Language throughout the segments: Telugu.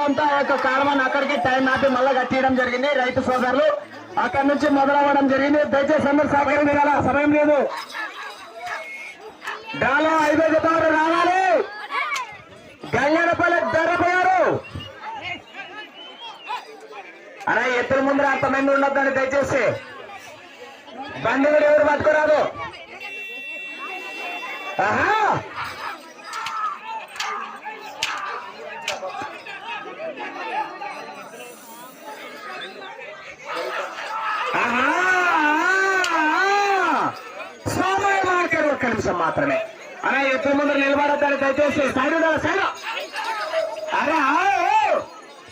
రావడంతో ఆ యొక్క కాలువను అక్కడికి టైం ఆపి మళ్ళా కట్టేయడం జరిగింది. రైతు సోదరులు అక్కడి నుంచి మొదలవ్వడం జరిగింది. దయచేసి అందరూ సహకరించాల, సమయం లేదు. డాలో 5 జతలు రావాలి. గంగనపల్లి ధరపోయారు అలా ఎత్తుల ముందర అంతమంది ఉండొద్దండి దయచేసి. బండి కూడా ఎవరు పట్టుకోరాదు. ఆహా సమయం మార్కెట్ ఒక్క నిమిషం మాత్రమే. అలా ఎత్తుల ముందర నిలబడద్దని దయచేసి. Side side. అరే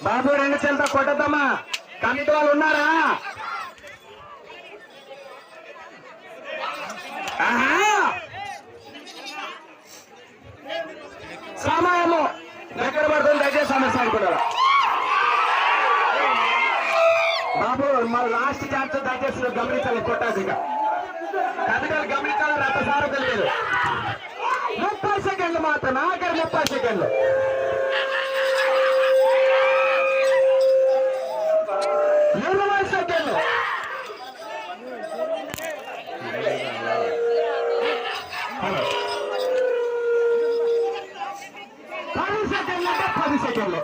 బాబు 2 చెల్తా కొట్టద్దమ్మా. కమిటీ వాళ్ళు ఉన్నారా? సమయము దగ్గర పడుతుంది దయచేసి సమస్య అనుకున్నారు. బాబు మన లాస్ట్ ఛాన్స్ దయచేసి గమనించాలి. కొట్టాదిగా కమిటీలు గమనించాలి. రథసారం తెలియదు. 30 సెకండ్లు మాత్రం. ఆఖరి 30 సెకండ్లు. 20 సెకండ్లు. 10 సెకండ్లు అంటే 10 సెకండ్లు.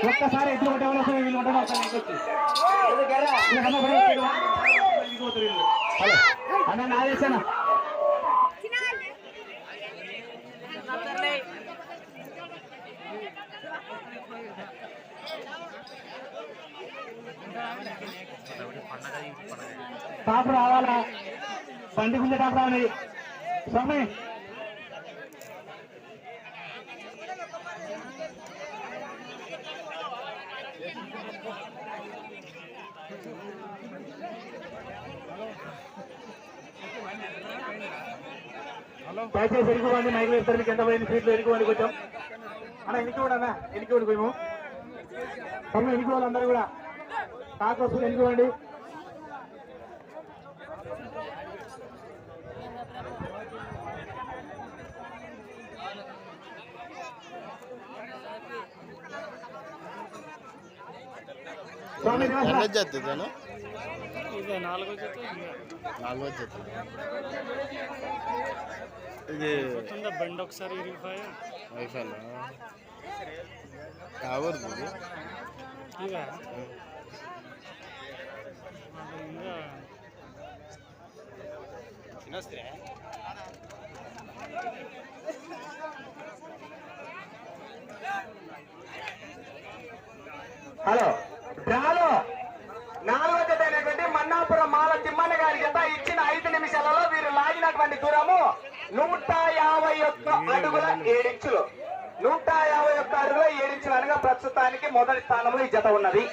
ఒక్కసారి ఎదురు కొట్టేవాళ్ళు వీళ్ళు అన్న నాదేశానా. టాప్ రావాలా? బండి గుంజ టాప్ రావాలి. స్వామి దయచేసి ఎరుగుకోండి. మైకులు ఇస్తారు. మీకు ఎంత పోయింది సీట్లు ఎరుగుకోండి. కొంచెం అన్న ఎన్నికోండి. అన్న ఎన్నికోండి. మేము తమ్ముడు ఎన్నికోవాలి. అందరూ కూడా టాక్ వస్తుంది. ఎన్నికోండి. ఇది 4వ జత. ఇది బండి ఒకసారి వైఫైలో కావద్దు. ఇవా హలో డ్రాలో 4వ జత అయినటువంటి మన్నాపురం మాల తిమ్మన్న గారి జత ఇచ్చిన 5 నిమిషాలలో వీరు లాగినటువంటి దూరము 151 అడుగుల 7 ఇంచులు. 151 అడుగుల 7 ఇంచులు అనగా ప్రస్తుతానికి మొదటి స్థానంలో ఈ జత ఉన్నది.